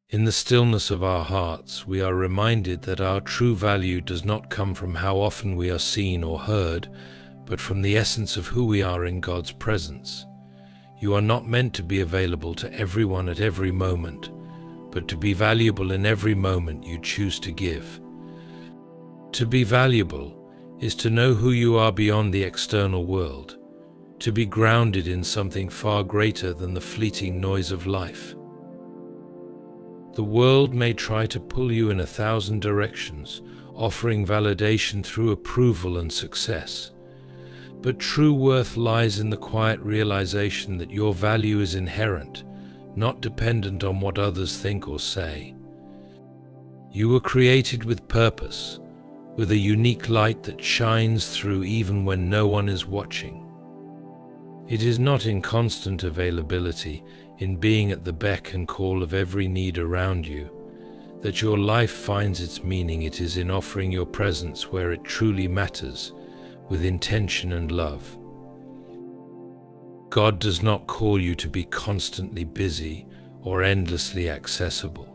In the stillness of our hearts, we are reminded that our true value does not come from how often we are seen or heard, but from the essence of who we are in God's presence. You are not meant to be available to everyone at every moment, but to be valuable in every moment you choose to give. To be valuable is to know who you are beyond the external world, to be grounded in something far greater than the fleeting noise of life. The world may try to pull you in 1,000 directions, offering validation through approval and success. But true worth lies in the quiet realization that your value is inherent, not dependent on what others think or say. You were created with purpose, with a unique light that shines through even when no one is watching. It is not in constant availability, in being at the beck and call of every need around you, that your life finds its meaning. It is in offering your presence where it truly matters, with intention and love. God does not call you to be constantly busy or endlessly accessible.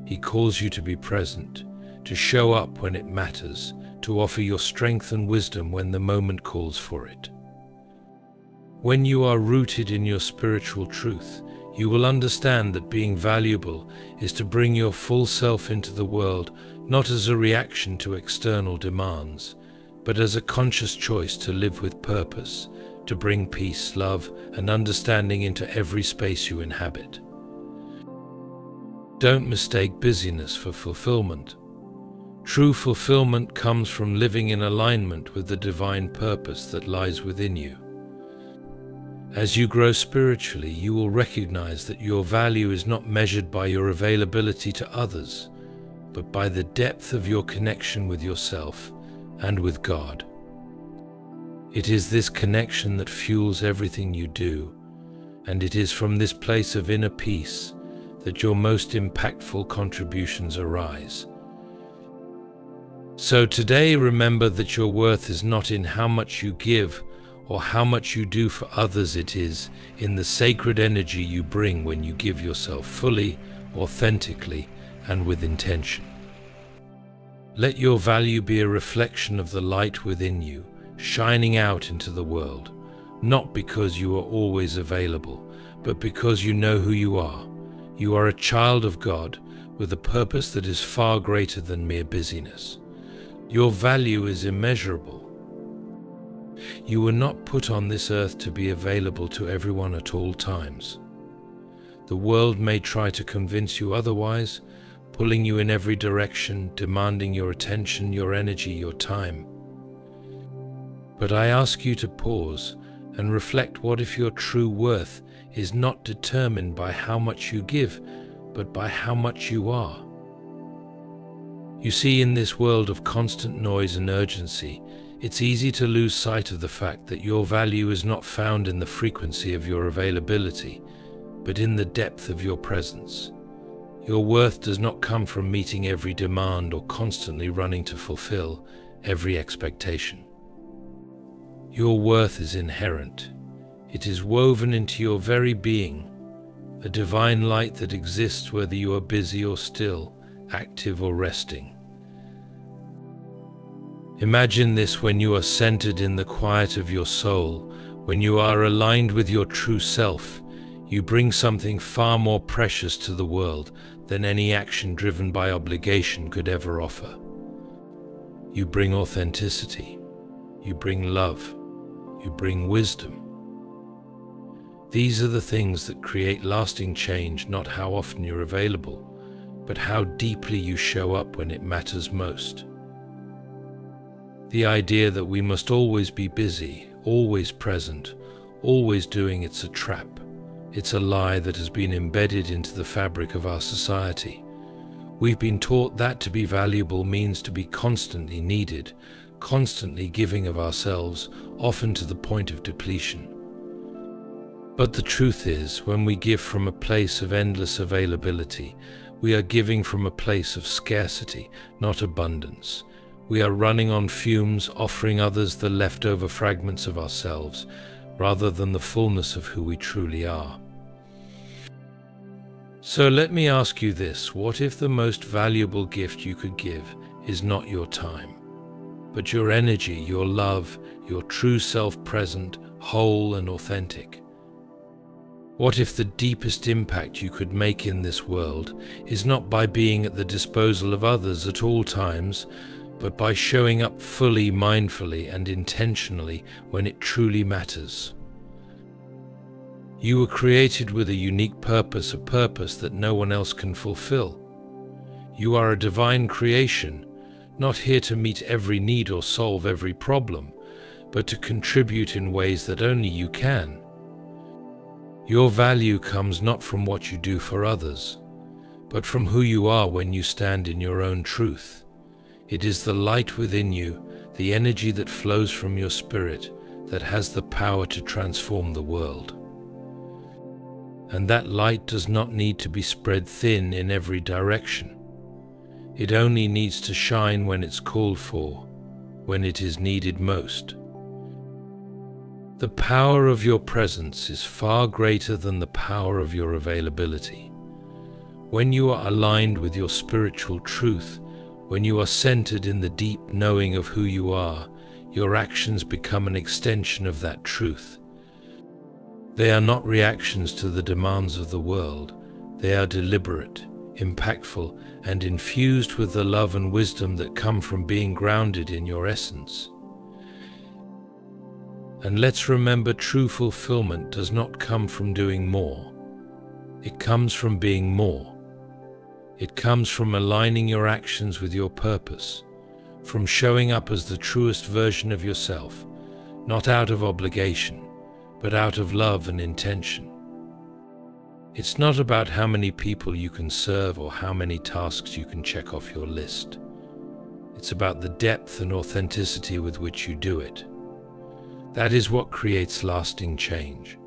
He calls you to be present, to show up when it matters, to offer your strength and wisdom when the moment calls for it. When you are rooted in your spiritual truth, you will understand that being valuable is to bring your full self into the world, not as a reaction to external demands, but as a conscious choice to live with purpose, to bring peace, love, and understanding into every space you inhabit. Don't mistake busyness for fulfillment. True fulfillment comes from living in alignment with the divine purpose that lies within you. As you grow spiritually, you will recognize that your value is not measured by your availability to others, but by the depth of your connection with yourself and with God. It is this connection that fuels everything you do, and it is from this place of inner peace that your most impactful contributions arise. So today, remember that your worth is not in how much you give or how much you do for others. It is in the sacred energy you bring when you give yourself fully, authentically, and with intention. Let your value be a reflection of the light within you, shining out into the world, not because you are always available, but because you know who you are. You are a child of God with a purpose that is far greater than mere busyness. Your value is immeasurable. You were not put on this earth to be available to everyone at all times. The world may try to convince you otherwise, pulling you in every direction, demanding your attention, your energy, your time. But I ask you to pause and reflect. What if your true worth is not determined by how much you give, but by how much you are? You see, in this world of constant noise and urgency, it's easy to lose sight of the fact that your value is not found in the frequency of your availability, but in the depth of your presence. Your worth does not come from meeting every demand or constantly running to fulfill every expectation. Your worth is inherent. It is woven into your very being, a divine light that exists whether you are busy or still, active or resting. Imagine this: when you are centered in the quiet of your soul, when you are aligned with your true self, you bring something far more precious to the world than any action driven by obligation could ever offer. You bring authenticity, you bring love, you bring wisdom. These are the things that create lasting change, not how often you're available, but how deeply you show up when it matters most. The idea that we must always be busy, always present, always doing, it's a trap. It's a lie that has been embedded into the fabric of our society. We've been taught that to be valuable means to be constantly needed, constantly giving of ourselves, often to the point of depletion. But the truth is, when we give from a place of endless availability, we are giving from a place of scarcity, not abundance. We are running on fumes, offering others the leftover fragments of ourselves, rather than the fullness of who we truly are. So let me ask you this: what if the most valuable gift you could give is not your time, but your energy, your love, your true self, present, whole and authentic? What if the deepest impact you could make in this world is not by being at the disposal of others at all times, but by showing up fully, mindfully and intentionally when it truly matters? You were created with a unique purpose, a purpose that no one else can fulfill. You are a divine creation, not here to meet every need or solve every problem, but to contribute in ways that only you can. Your value comes not from what you do for others, but from who you are when you stand in your own truth. It is the light within you, the energy that flows from your spirit, that has the power to transform the world. And that light does not need to be spread thin in every direction. It only needs to shine when it's called for, when it is needed most. The power of your presence is far greater than the power of your availability. When you are aligned with your spiritual truth, when you are centered in the deep knowing of who you are, your actions become an extension of that truth. They are not reactions to the demands of the world. They are deliberate, impactful, and infused with the love and wisdom that come from being grounded in your essence. And let's remember, true fulfillment does not come from doing more. It comes from being more. It comes from aligning your actions with your purpose, from showing up as the truest version of yourself, not out of obligation, but out of love and intention. It's not about how many people you can serve or how many tasks you can check off your list. It's about the depth and authenticity with which you do it. That is what creates lasting change.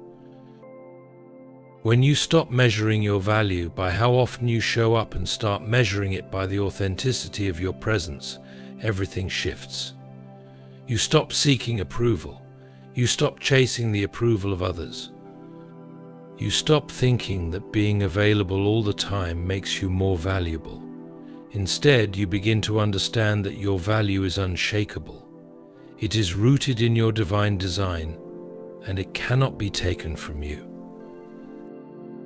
When you stop measuring your value by how often you show up and start measuring it by the authenticity of your presence, everything shifts. You stop seeking approval. You stop chasing the approval of others. You stop thinking that being available all the time makes you more valuable. Instead, you begin to understand that your value is unshakable. It is rooted in your divine design, and it cannot be taken from you.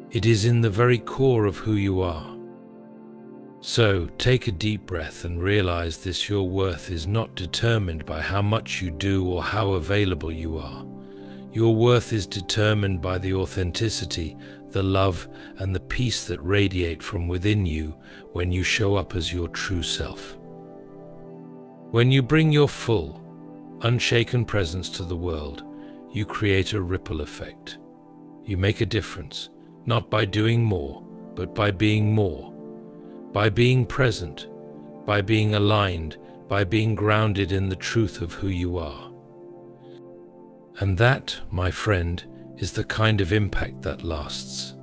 It is in the very core of who you are. So, take a deep breath and realize this: your worth is not determined by how much you do or how available you are. Your worth is determined by the authenticity, the love, and the peace that radiate from within you when you show up as your true self. When you bring your full, unshaken presence to the world, you create a ripple effect. You make a difference, not by doing more, but by being more. By being present, by being aligned, by being grounded in the truth of who you are. And that, my friend, is the kind of impact that lasts.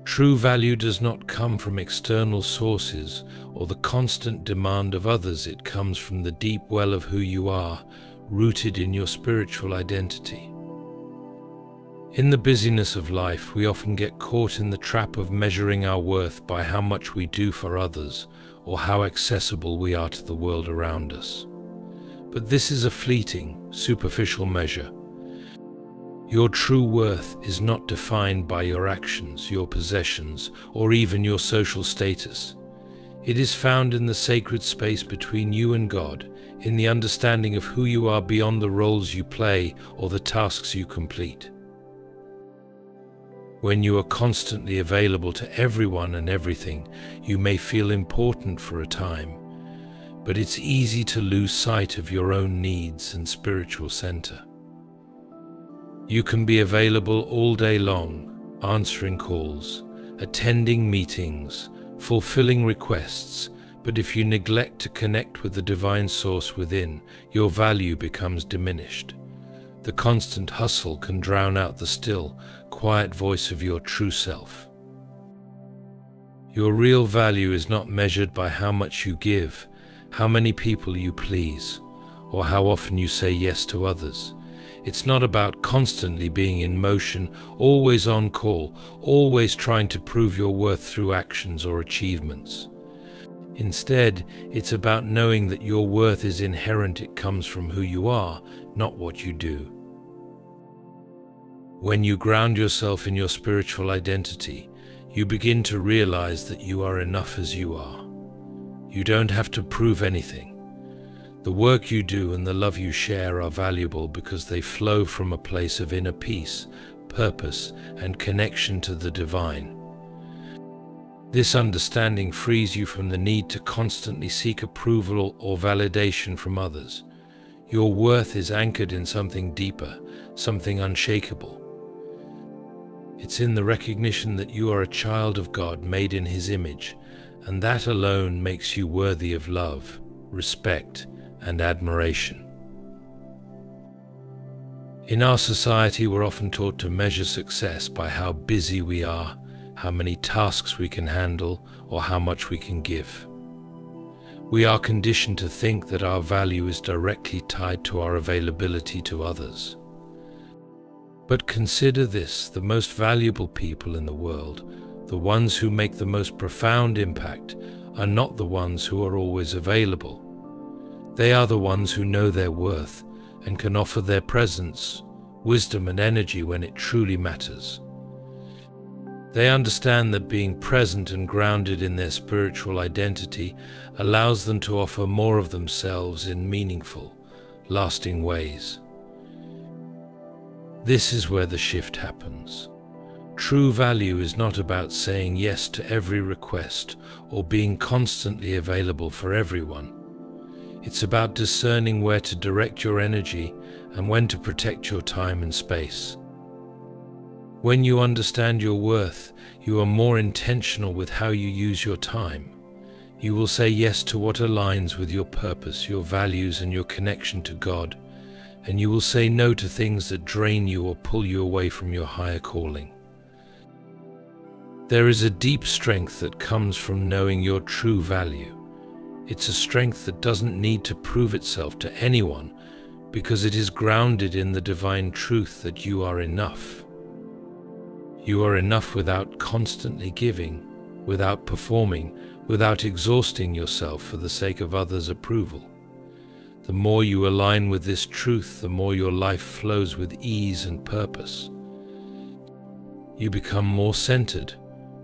True value does not come from external sources or the constant demand of others. It comes from the deep well of who you are, rooted in your spiritual identity. In the busyness of life, we often get caught in the trap of measuring our worth by how much we do for others or how accessible we are to the world around us. But this is a fleeting, superficial measure. Your true worth is not defined by your actions, your possessions, or even your social status. It is found in the sacred space between you and God, in the understanding of who you are beyond the roles you play or the tasks you complete. When you are constantly available to everyone and everything, you may feel important for a time, but it's easy to lose sight of your own needs and spiritual center. You can be available all day long, answering calls, attending meetings, fulfilling requests, but if you neglect to connect with the divine source within, your value becomes diminished. The constant hustle can drown out the still, quiet voice of your true self. Your real value is not measured by how much you give, how many people you please, or how often you say yes to others. It's not about constantly being in motion, always on call, always trying to prove your worth through actions or achievements. Instead, it's about knowing that your worth is inherent. It comes from who you are, not what you do. When you ground yourself in your spiritual identity, you begin to realize that you are enough as you are. You don't have to prove anything. The work you do and the love you share are valuable because they flow from a place of inner peace, purpose, and connection to the divine. This understanding frees you from the need to constantly seek approval or validation from others. Your worth is anchored in something deeper, something unshakable. It's in the recognition that you are a child of God made in His image, and that alone makes you worthy of love, respect, and admiration. In our society, we're often taught to measure success by how busy we are, how many tasks we can handle, or how much we can give. We are conditioned to think that our value is directly tied to our availability to others. But consider this: the most valuable people in the world, the ones who make the most profound impact, are not the ones who are always available. They are the ones who know their worth and can offer their presence, wisdom, and energy when it truly matters. They understand that being present and grounded in their spiritual identity allows them to offer more of themselves in meaningful, lasting ways. This is where the shift happens. True value is not about saying yes to every request or being constantly available for everyone. It's about discerning where to direct your energy and when to protect your time and space. When you understand your worth, you are more intentional with how you use your time. You will say yes to what aligns with your purpose, your values, and your connection to God, and you will say no to things that drain you or pull you away from your higher calling. There is a deep strength that comes from knowing your true value. It's a strength that doesn't need to prove itself to anyone because it is grounded in the divine truth that you are enough. You are enough without constantly giving, without performing, without exhausting yourself for the sake of others' approval. The more you align with this truth, the more your life flows with ease and purpose. You become more centered,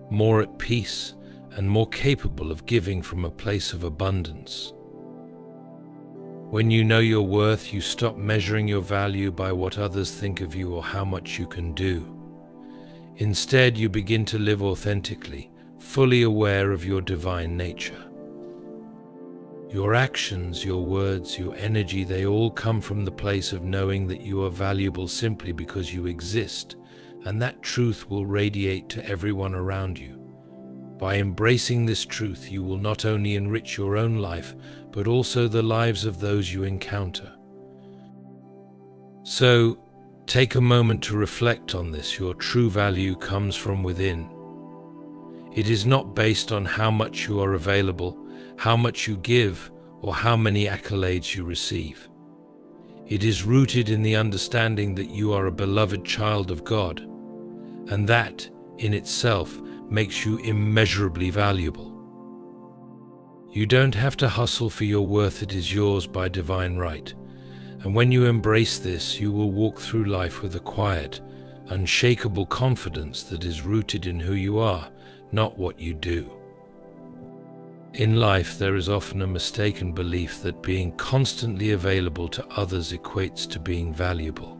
more at peace, and more capable of giving from a place of abundance. When you know your worth, you stop measuring your value by what others think of you or how much you can do. Instead, you begin to live authentically, fully aware of your divine nature. Your actions, your words, your energy, they all come from the place of knowing that you are valuable simply because you exist, and that truth will radiate to everyone around you. By embracing this truth, you will not only enrich your own life, but also the lives of those you encounter. So, take a moment to reflect on this. Your true value comes from within. It is not based on how much you are available, how much you give, or how many accolades you receive. It is rooted in the understanding that you are a beloved child of God, and that, in itself, makes you immeasurably valuable. You don't have to hustle for your worth. It is yours by divine right. And when you embrace this, you will walk through life with a quiet, unshakable confidence that is rooted in who you are, not what you do. In life, there is often a mistaken belief that being constantly available to others equates to being valuable.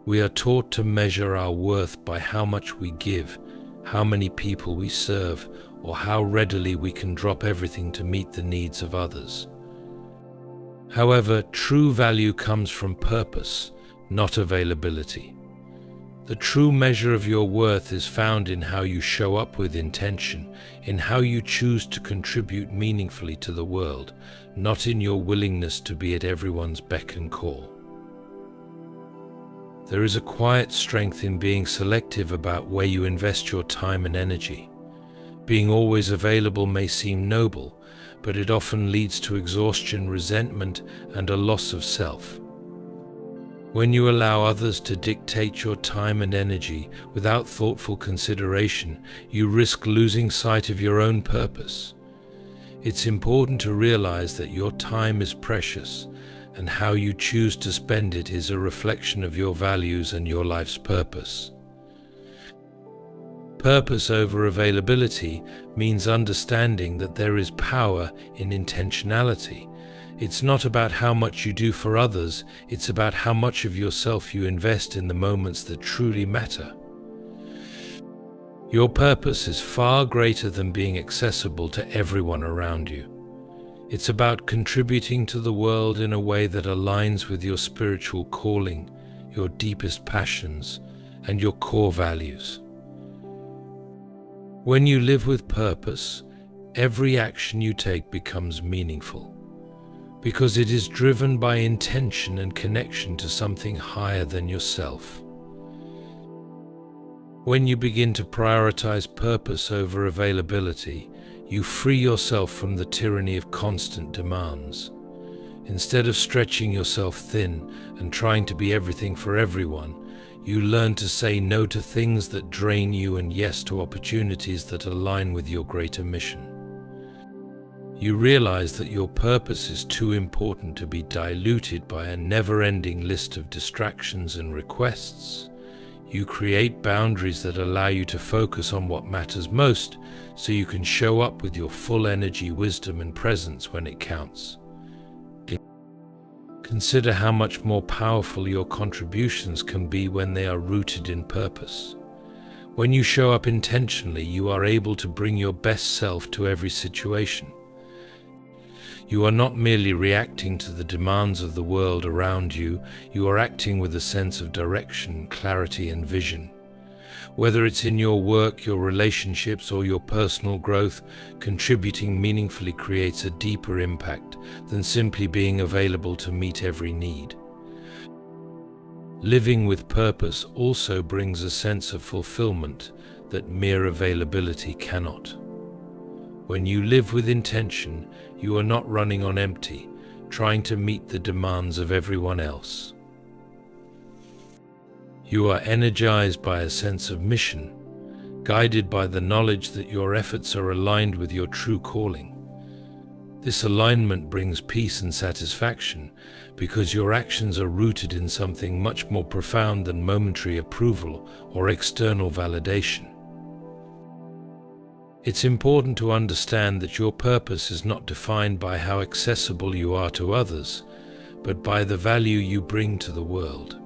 We are taught to measure our worth by how much we give, how many people we serve, or how readily we can drop everything to meet the needs of others. However, true value comes from purpose, not availability. The true measure of your worth is found in how you show up with intention, in how you choose to contribute meaningfully to the world, not in your willingness to be at everyone's beck and call. There is a quiet strength in being selective about where you invest your time and energy. Being always available may seem noble, but it often leads to exhaustion, resentment, and a loss of self. When you allow others to dictate your time and energy without thoughtful consideration, you risk losing sight of your own purpose. It's important to realize that your time is precious, and how you choose to spend it is a reflection of your values and your life's purpose. Purpose over availability means understanding that there is power in intentionality. It's not about how much you do for others, it's about how much of yourself you invest in the moments that truly matter. Your purpose is far greater than being accessible to everyone around you. It's about contributing to the world in a way that aligns with your spiritual calling, your deepest passions, and your core values. When you live with purpose, every action you take becomes meaningful, because it is driven by intention and connection to something higher than yourself. When you begin to prioritize purpose over availability, you free yourself from the tyranny of constant demands. Instead of stretching yourself thin and trying to be everything for everyone, you learn to say no to things that drain you and yes to opportunities that align with your greater mission. You realize that your purpose is too important to be diluted by a never-ending list of distractions and requests. You create boundaries that allow you to focus on what matters most, so you can show up with your full energy, wisdom, and presence when it counts. Consider how much more powerful your contributions can be when they are rooted in purpose. When you show up intentionally, you are able to bring your best self to every situation. You are not merely reacting to the demands of the world around you, you are acting with a sense of direction, clarity, and vision. Whether it's in your work, your relationships, or your personal growth, contributing meaningfully creates a deeper impact than simply being available to meet every need. Living with purpose also brings a sense of fulfillment that mere availability cannot. When you live with intention, you are not running on empty, trying to meet the demands of everyone else. You are energized by a sense of mission, guided by the knowledge that your efforts are aligned with your true calling. This alignment brings peace and satisfaction because your actions are rooted in something much more profound than momentary approval or external validation. It's important to understand that your purpose is not defined by how accessible you are to others, but by the value you bring to the world.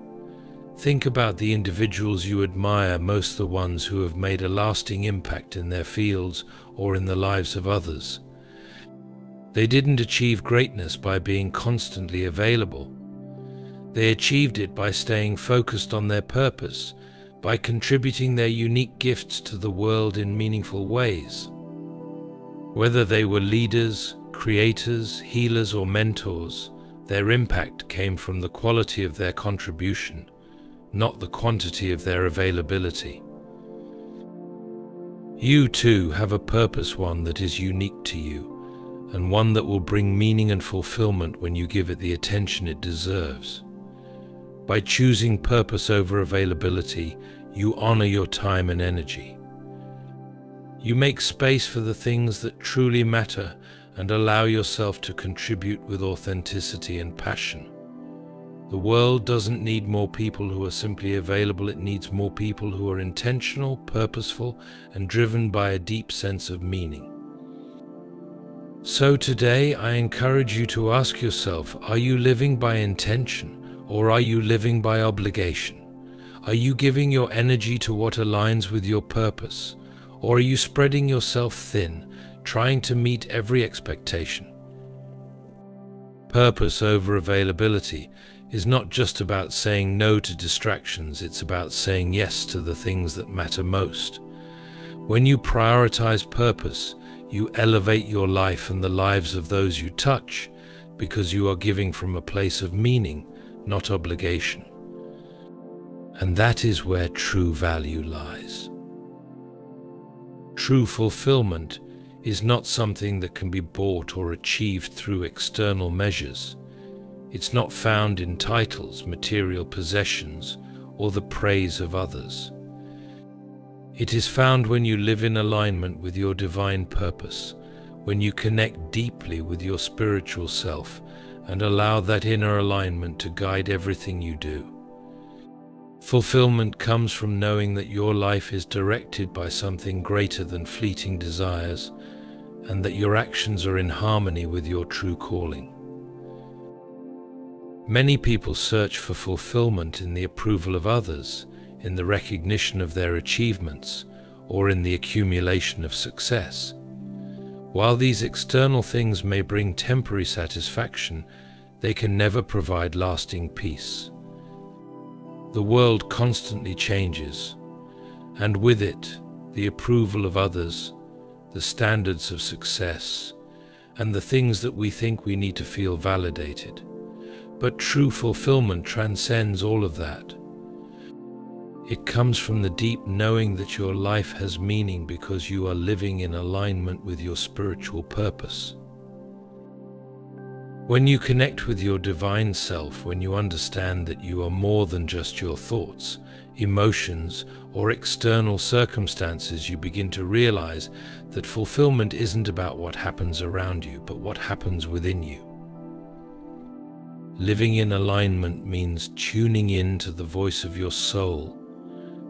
Think about the individuals you admire most, the ones who have made a lasting impact in their fields or in the lives of others. They didn't achieve greatness by being constantly available. They achieved it by staying focused on their purpose, by contributing their unique gifts to the world in meaningful ways. Whether they were leaders, creators, healers, or mentors, their impact came from the quality of their contribution, not the quantity of their availability. You too have a purpose, one that is unique to you, and one that will bring meaning and fulfillment when you give it the attention it deserves. By choosing purpose over availability, you honor your time and energy. You make space for the things that truly matter and allow yourself to contribute with authenticity and passion. The world doesn't need more people who are simply available, it needs more people who are intentional, purposeful, and driven by a deep sense of meaning. So today, I encourage you to ask yourself, are you living by intention? Or are you living by obligation? Are you giving your energy to what aligns with your purpose? Or are you spreading yourself thin, trying to meet every expectation? Purpose over availability is not just about saying no to distractions, it's about saying yes to the things that matter most. When you prioritize purpose, you elevate your life and the lives of those you touch, because you are giving from a place of meaning, not obligation. And that is where true value lies. True fulfillment is not something that can be bought or achieved through external measures. It's not found in titles, material possessions, or the praise of others. It is found when you live in alignment with your divine purpose, when you connect deeply with your spiritual self and allow that inner alignment to guide everything you do. Fulfillment comes from knowing that your life is directed by something greater than fleeting desires, and that your actions are in harmony with your true calling. Many people search for fulfillment in the approval of others, in the recognition of their achievements, or in the accumulation of success. While these external things may bring temporary satisfaction, they can never provide lasting peace. The world constantly changes, and with it, the approval of others, the standards of success, and the things that we think we need to feel validated. But true fulfillment transcends all of that. It comes from the deep knowing that your life has meaning because you are living in alignment with your spiritual purpose. When you connect with your divine self, when you understand that you are more than just your thoughts, emotions, or external circumstances, you begin to realize that fulfillment isn't about what happens around you, but what happens within you. Living in alignment means tuning in to the voice of your soul,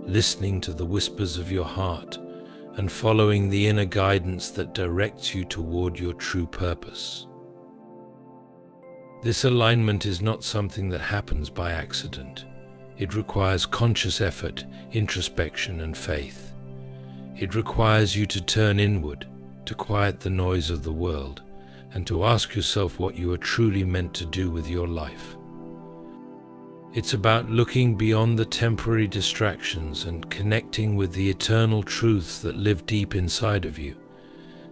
listening to the whispers of your heart, and following the inner guidance that directs you toward your true purpose. This alignment is not something that happens by accident. It requires conscious effort, introspection, and faith. It requires you to turn inward, to quiet the noise of the world, and to ask yourself what you are truly meant to do with your life. It's about looking beyond the temporary distractions and connecting with the eternal truths that live deep inside of you.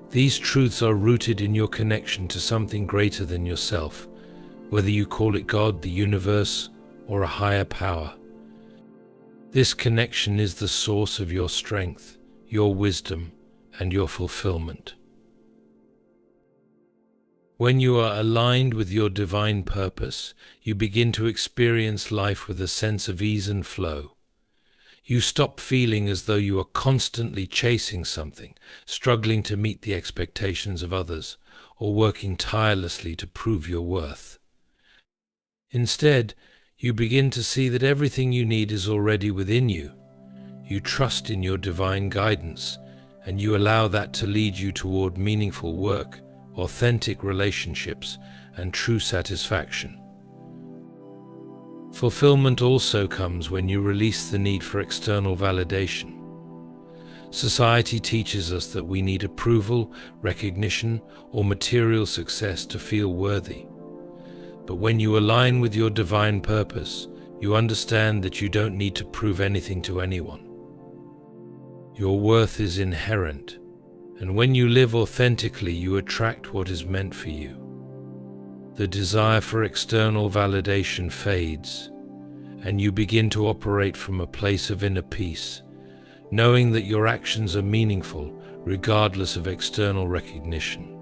These truths are rooted in your connection to something greater than yourself, whether you call it God, the universe, or a higher power. This connection is the source of your strength, your wisdom, and your fulfillment. When you are aligned with your divine purpose, you begin to experience life with a sense of ease and flow. You stop feeling as though you are constantly chasing something, struggling to meet the expectations of others, or working tirelessly to prove your worth. Instead, you begin to see that everything you need is already within you. You trust in your divine guidance, and you allow that to lead you toward meaningful work, authentic relationships, and true satisfaction. Fulfillment also comes when you release the need for external validation. Society teaches us that we need approval, recognition, or material success to feel worthy. But when you align with your divine purpose, you understand that you don't need to prove anything to anyone. Your worth is inherent, and when you live authentically, you attract what is meant for you. The desire for external validation fades, and you begin to operate from a place of inner peace, knowing that your actions are meaningful regardless of external recognition.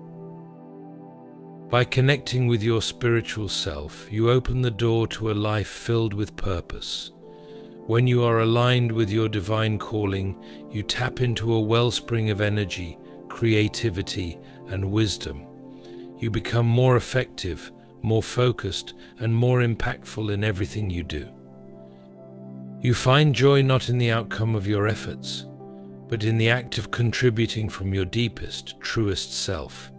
By connecting with your spiritual self, you open the door to a life filled with purpose. When you are aligned with your divine calling, you tap into a wellspring of energy, creativity, and wisdom. You become more effective, more focused, and more impactful in everything you do. You find joy not in the outcome of your efforts, but in the act of contributing from your deepest, truest self.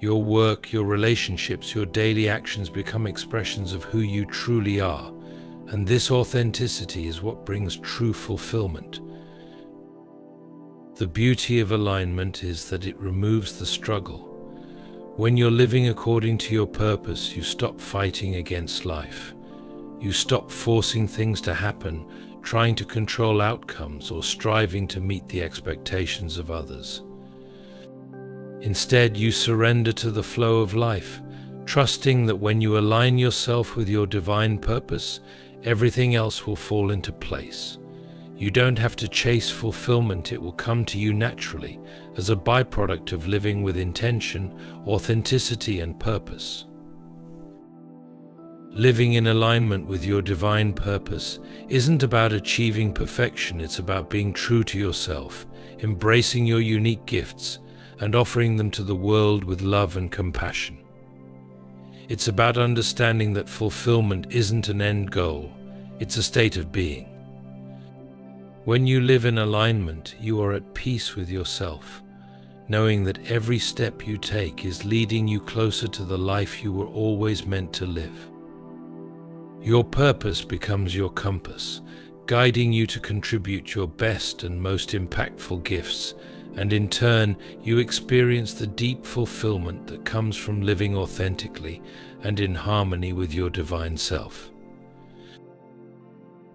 Your work, your relationships, your daily actions become expressions of who you truly are, and this authenticity is what brings true fulfillment. The beauty of alignment is that it removes the struggle. When you're living according to your purpose, you stop fighting against life. You stop forcing things to happen, trying to control outcomes, or striving to meet the expectations of others. Instead, you surrender to the flow of life, trusting that when you align yourself with your divine purpose, everything else will fall into place. You don't have to chase fulfillment, it will come to you naturally as a byproduct of living with intention, authenticity, and purpose. Living in alignment with your divine purpose isn't about achieving perfection, it's about being true to yourself, embracing your unique gifts, and offering them to the world with love and compassion. It's about understanding that fulfillment isn't an end goal, it's a state of being. When you live in alignment, you are at peace with yourself, knowing that every step you take is leading you closer to the life you were always meant to live. Your purpose becomes your compass, guiding you to contribute your best and most impactful gifts, and in turn, you experience the deep fulfillment that comes from living authentically and in harmony with your divine self.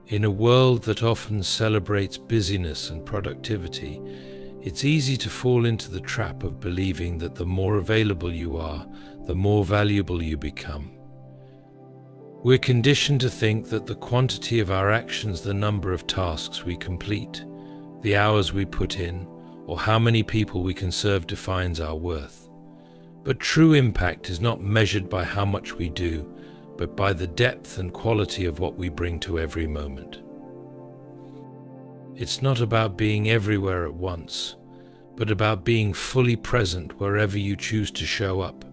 In a world that often celebrates busyness and productivity, it's easy to fall into the trap of believing that the more available you are, the more valuable you become. We're conditioned to think that the quantity of our actions, the number of tasks we complete, the hours we put in, or how many people we can serve defines our worth. But true impact is not measured by how much we do, but by the depth and quality of what we bring to every moment. It's not about being everywhere at once, but about being fully present wherever you choose to show up.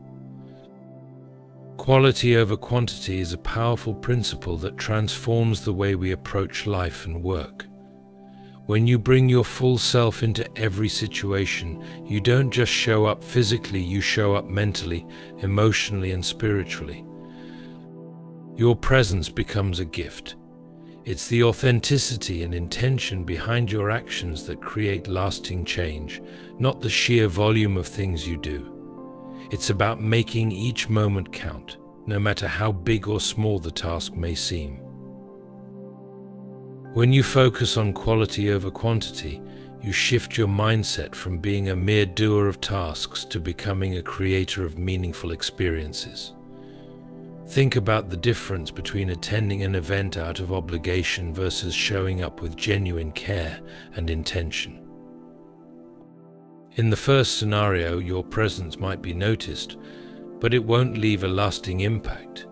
Quality over quantity is a powerful principle that transforms the way we approach life and work. When you bring your full self into every situation, you don't just show up physically, you show up mentally, emotionally, and spiritually. Your presence becomes a gift. It's the authenticity and intention behind your actions that create lasting change, not the sheer volume of things you do. It's about making each moment count, no matter how big or small the task may seem. When you focus on quality over quantity, you shift your mindset from being a mere doer of tasks to becoming a creator of meaningful experiences. Think about the difference between attending an event out of obligation versus showing up with genuine care and intention. In the first scenario, your presence might be noticed, but it won't leave a lasting impact.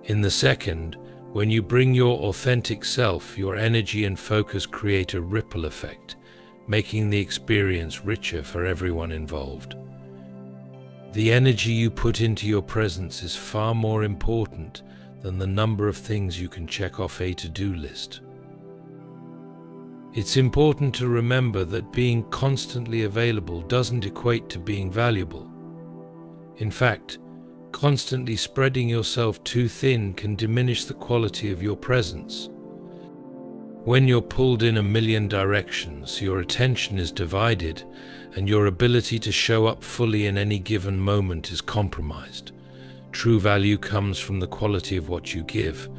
In the second, when you bring your authentic self, your energy and focus create a ripple effect, making the experience richer for everyone involved. The energy you put into your presence is far more important than the number of things you can check off a to-do list. It's important to remember that being constantly available doesn't equate to being valuable. In fact, constantly spreading yourself too thin can diminish the quality of your presence. When you're pulled in a million directions, your attention is divided, and your ability to show up fully in any given moment is compromised. True value comes from the quality of what you give,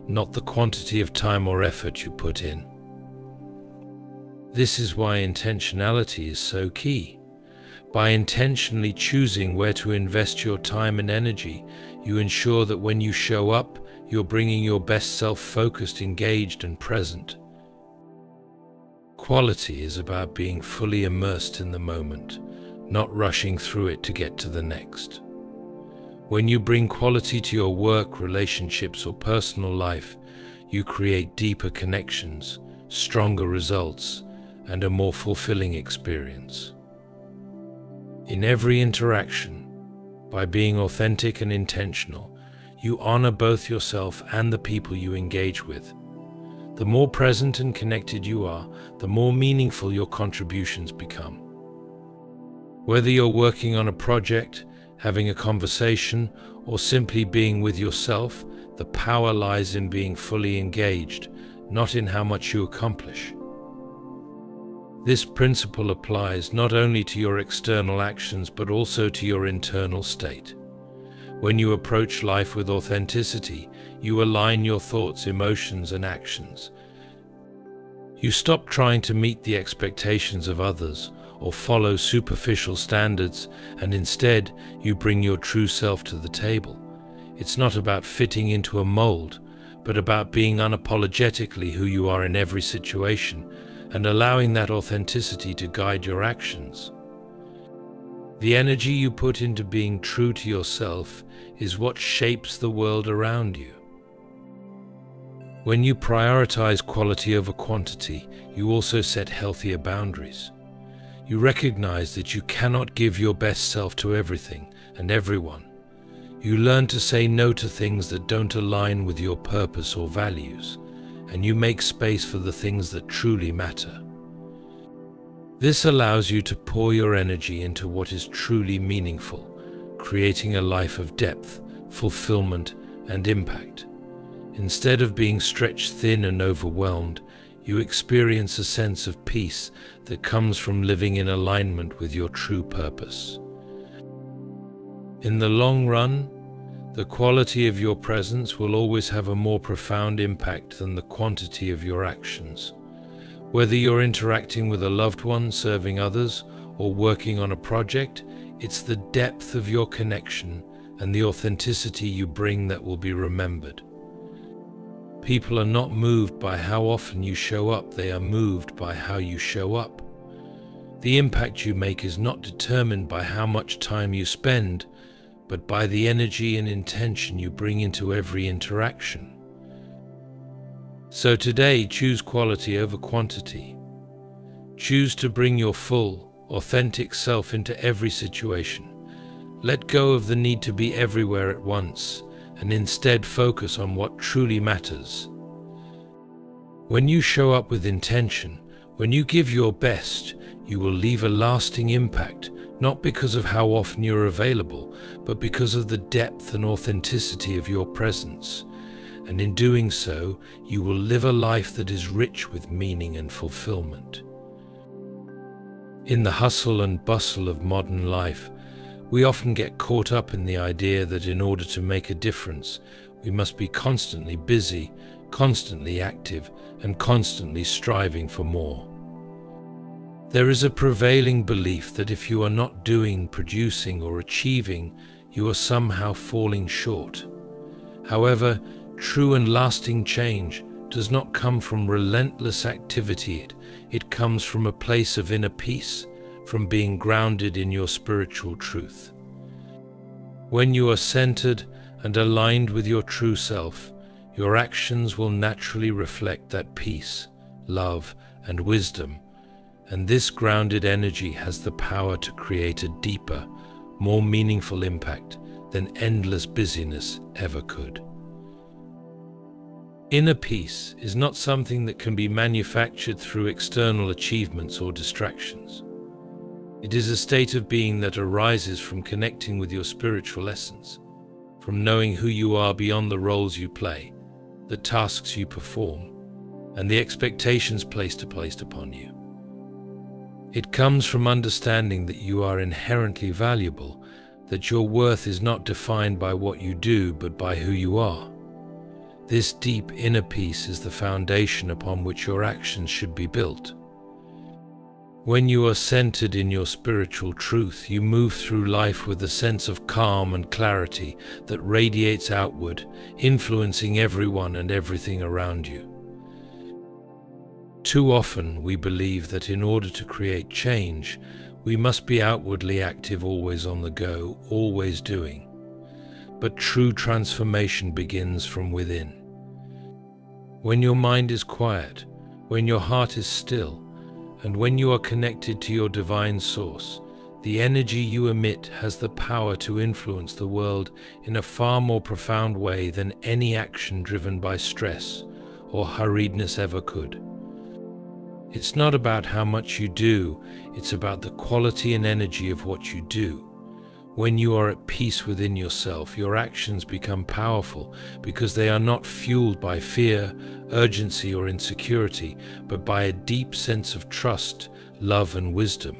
not the quantity of time or effort you put in. This is why intentionality is so key. By intentionally choosing where to invest your time and energy, you ensure that when you show up, you're bringing your best self focused, engaged, and present. Quality is about being fully immersed in the moment, not rushing through it to get to the next. When you bring quality to your work, relationships, or personal life, you create deeper connections, stronger results, and a more fulfilling experience. In every interaction, by being authentic and intentional, you honor both yourself and the people you engage with. The more present and connected you are, the more meaningful your contributions become. Whether you're working on a project, having a conversation, or simply being with yourself, the power lies in being fully engaged, not in how much you accomplish. This principle applies not only to your external actions but also to your internal state. When you approach life with authenticity, you align your thoughts, emotions, and actions. You stop trying to meet the expectations of others or follow superficial standards, and instead you bring your true self to the table. It's not about fitting into a mold, but about being unapologetically who you are in every situation, and allowing that authenticity to guide your actions. The energy you put into being true to yourself is what shapes the world around you. When you prioritize quality over quantity, you also set healthier boundaries. You recognize that you cannot give your best self to everything and everyone. You learn to say no to things that don't align with your purpose or values, and you make space for the things that truly matter. This allows you to pour your energy into what is truly meaningful, creating a life of depth, fulfillment, and impact. Instead of being stretched thin and overwhelmed, you experience a sense of peace that comes from living in alignment with your true purpose. In the long run, the quality of your presence will always have a more profound impact than the quantity of your actions. Whether you're interacting with a loved one, serving others, or working on a project, it's the depth of your connection and the authenticity you bring that will be remembered. People are not moved by how often you show up, they are moved by how you show up. The impact you make is not determined by how much time you spend, but by the energy and intention you bring into every interaction. So today, choose quality over quantity. Choose to bring your full, authentic self into every situation. Let go of the need to be everywhere at once, and instead focus on what truly matters. When you show up with intention, when you give your best, you will leave a lasting impact, not because of how often you're available, but because of the depth and authenticity of your presence. And in doing so, you will live a life that is rich with meaning and fulfillment. In the hustle and bustle of modern life, we often get caught up in the idea that in order to make a difference, we must be constantly busy, constantly active, and constantly striving for more. There is a prevailing belief that if you are not doing, producing, or achieving, you are somehow falling short. However, true and lasting change does not come from relentless activity. It comes from a place of inner peace, from being grounded in your spiritual truth. When you are centered and aligned with your true self, your actions will naturally reflect that peace, love, and wisdom, and this grounded energy has the power to create a deeper, more meaningful impact than endless busyness ever could. Inner peace is not something that can be manufactured through external achievements or distractions. It is a state of being that arises from connecting with your spiritual essence, from knowing who you are beyond the roles you play, the tasks you perform, and the expectations placed upon you. It comes from understanding that you are inherently valuable, that your worth is not defined by what you do, but by who you are. This deep inner peace is the foundation upon which your actions should be built. When you are centered in your spiritual truth, you move through life with a sense of calm and clarity that radiates outward, influencing everyone and everything around you. Too often we believe that in order to create change, we must be outwardly active, always on the go, always doing. But true transformation begins from within. When your mind is quiet, when your heart is still, and when you are connected to your divine source, the energy you emit has the power to influence the world in a far more profound way than any action driven by stress or hurriedness ever could. It's not about how much you do, it's about the quality and energy of what you do. When you are at peace within yourself, your actions become powerful because they are not fueled by fear, urgency, or insecurity, but by a deep sense of trust, love, and wisdom.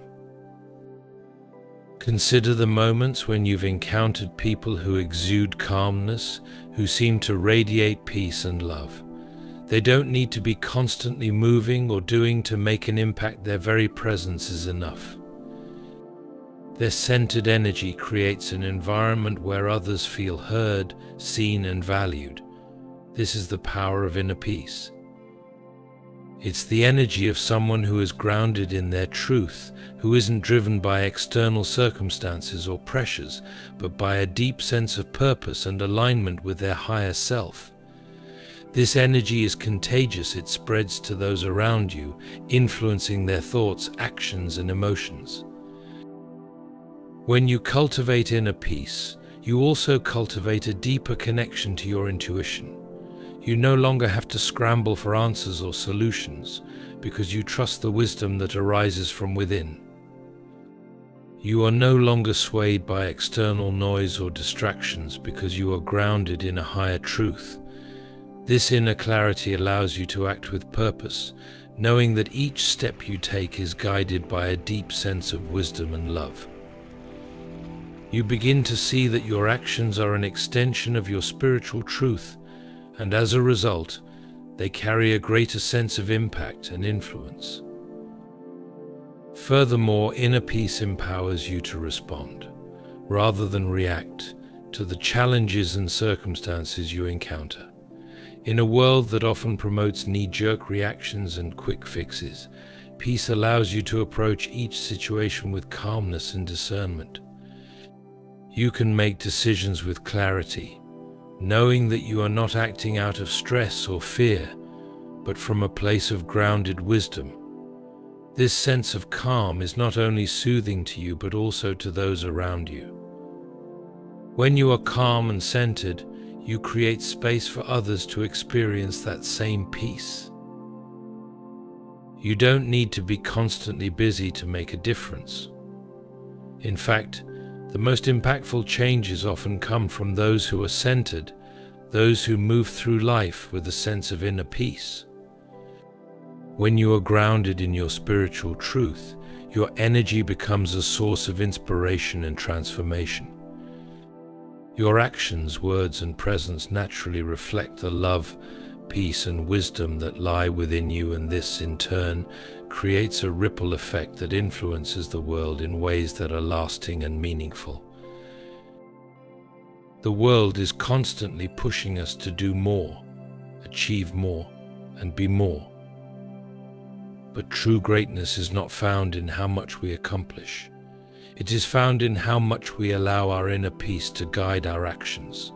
Consider the moments when you've encountered people who exude calmness, who seem to radiate peace and love. They don't need to be constantly moving or doing to make an impact. Their very presence is enough. Their centered energy creates an environment where others feel heard, seen, and valued. This is the power of inner peace. It's the energy of someone who is grounded in their truth, who isn't driven by external circumstances or pressures, but by a deep sense of purpose and alignment with their higher self. This energy is contagious. It spreads to those around you, influencing their thoughts, actions, and emotions. When you cultivate inner peace, you also cultivate a deeper connection to your intuition. You no longer have to scramble for answers or solutions because you trust the wisdom that arises from within. You are no longer swayed by external noise or distractions because you are grounded in a higher truth. This inner clarity allows you to act with purpose, knowing that each step you take is guided by a deep sense of wisdom and love. You begin to see that your actions are an extension of your spiritual truth, and as a result, they carry a greater sense of impact and influence. Furthermore, inner peace empowers you to respond, rather than react, to the challenges and circumstances you encounter. In a world that often promotes knee-jerk reactions and quick fixes, peace allows you to approach each situation with calmness and discernment. You can make decisions with clarity, knowing that you are not acting out of stress or fear, but from a place of grounded wisdom. This sense of calm is not only soothing to you, but also to those around you. When you are calm and centered, you create space for others to experience that same peace. You don't need to be constantly busy to make a difference. In fact, the most impactful changes often come from those who are centered, those who move through life with a sense of inner peace. When you are grounded in your spiritual truth, your energy becomes a source of inspiration and transformation. Your actions, words, and presence naturally reflect the love, peace, and wisdom that lie within you, and this, in turn, creates a ripple effect that influences the world in ways that are lasting and meaningful. The world is constantly pushing us to do more, achieve more, and be more. But true greatness is not found in how much we accomplish. It is found in how much we allow our inner peace to guide our actions.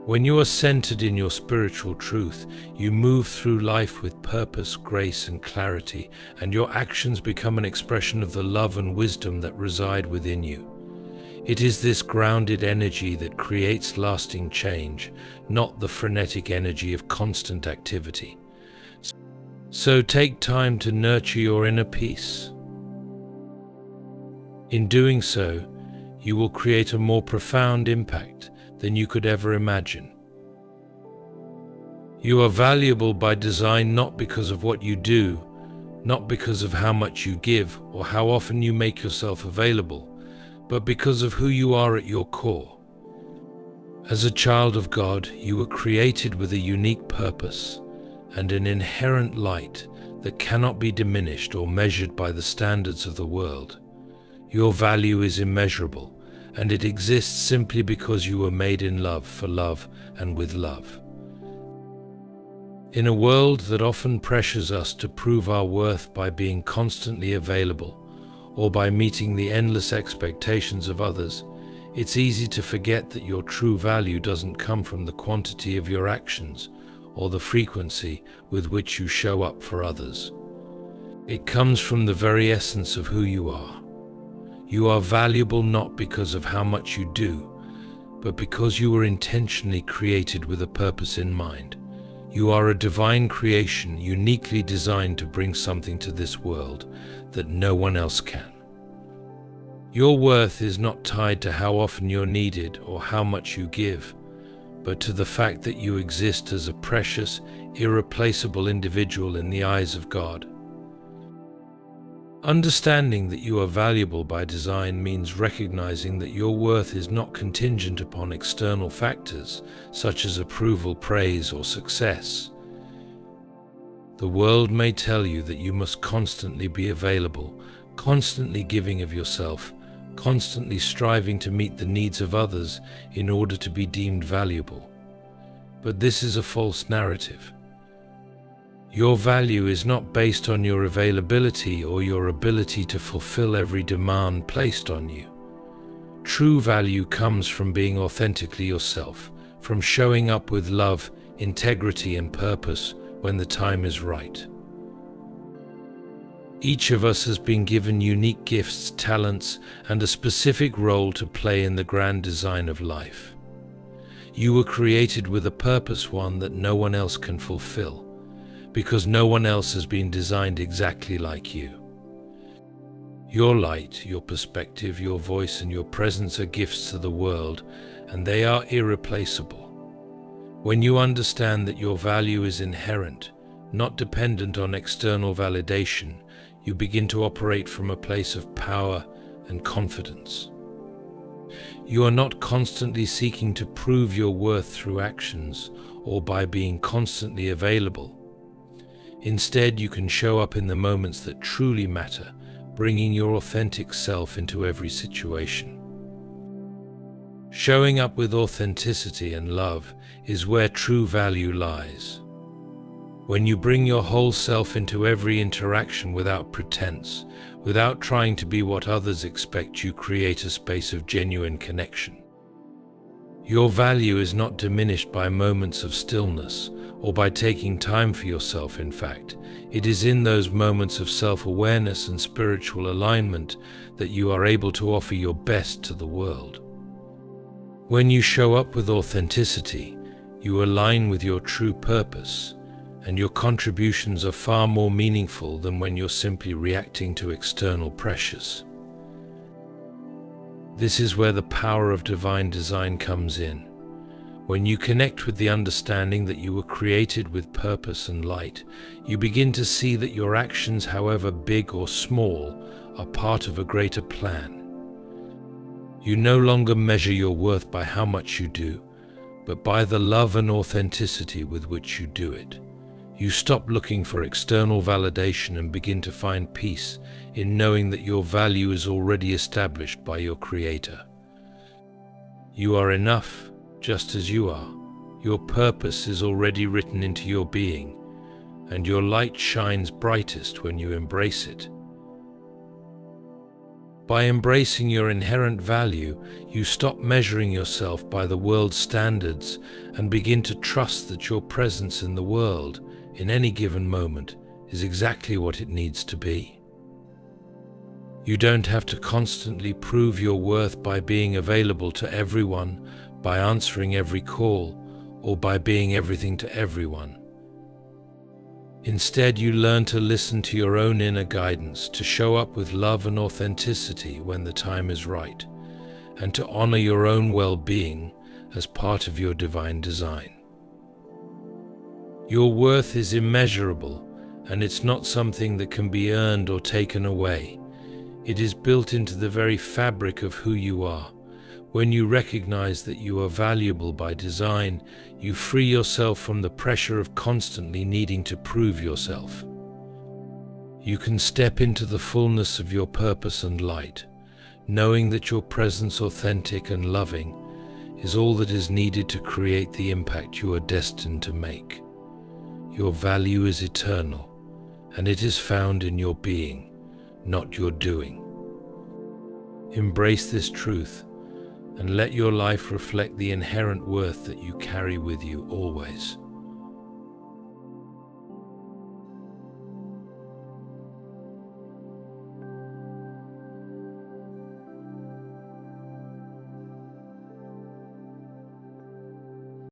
When you are centered in your spiritual truth, you move through life with purpose, grace, and clarity, and your actions become an expression of the love and wisdom that reside within you. It is this grounded energy that creates lasting change, not the frenetic energy of constant activity. So take time to nurture your inner peace. In doing so, you will create a more profound impact than you could ever imagine. You are valuable by design, not because of what you do, not because of how much you give or how often you make yourself available, but because of who you are at your core. As a child of God, you were created with a unique purpose and an inherent light that cannot be diminished or measured by the standards of the world. Your value is immeasurable, and it exists simply because you were made in love, for love, and with love. In a world that often pressures us to prove our worth by being constantly available, or by meeting the endless expectations of others, it's easy to forget that your true value doesn't come from the quantity of your actions, or the frequency with which you show up for others. It comes from the very essence of who you are. You are valuable not because of how much you do, but because you were intentionally created with a purpose in mind. You are a divine creation, uniquely designed to bring something to this world that no one else can. Your worth is not tied to how often you're needed or how much you give, but to the fact that you exist as a precious, irreplaceable individual in the eyes of God. Understanding that you are valuable by design means recognizing that your worth is not contingent upon external factors, such as approval, praise, or success. The world may tell you that you must constantly be available, constantly giving of yourself, constantly striving to meet the needs of others in order to be deemed valuable. But this is a false narrative. Your value is not based on your availability or your ability to fulfill every demand placed on you. True value comes from being authentically yourself, from showing up with love, integrity, and purpose when the time is right. Each of us has been given unique gifts, talents, and a specific role to play in the grand design of life. You were created with a purpose, one that no one else can fulfill, because no one else has been designed exactly like you. Your light, your perspective, your voice, and your presence are gifts to the world, and they are irreplaceable. When you understand that your value is inherent, not dependent on external validation, you begin to operate from a place of power and confidence. You are not constantly seeking to prove your worth through actions or by being constantly available. Instead, you can show up in the moments that truly matter, bringing your authentic self into every situation. Showing up with authenticity and love is where true value lies. When you bring your whole self into every interaction without pretense, without trying to be what others expect, you create a space of genuine connection. Your value is not diminished by moments of stillness or by taking time for yourself. In fact, it is in those moments of self-awareness and spiritual alignment that you are able to offer your best to the world. When you show up with authenticity, you align with your true purpose, and your contributions are far more meaningful than when you're simply reacting to external pressures. This is where the power of divine design comes in. When you connect with the understanding that you were created with purpose and light, you begin to see that your actions, however big or small, are part of a greater plan. You no longer measure your worth by how much you do, but by the love and authenticity with which you do it. You stop looking for external validation and begin to find peace in knowing that your value is already established by your Creator. You are enough just as you are. Your purpose is already written into your being, and your light shines brightest when you embrace it. By embracing your inherent value, you stop measuring yourself by the world's standards and begin to trust that your presence in the world, in any given moment, is exactly what it needs to be. You don't have to constantly prove your worth by being available to everyone, by answering every call, or by being everything to everyone. Instead, you learn to listen to your own inner guidance, to show up with love and authenticity when the time is right, and to honor your own well-being as part of your divine design. Your worth is immeasurable, and it's not something that can be earned or taken away. It is built into the very fabric of who you are. When you recognize that you are valuable by design, you free yourself from the pressure of constantly needing to prove yourself. You can step into the fullness of your purpose and light, knowing that your presence, authentic and loving, is all that is needed to create the impact you are destined to make. Your value is eternal, and it is found in your being, not your doing. Embrace this truth, and let your life reflect the inherent worth that you carry with you always.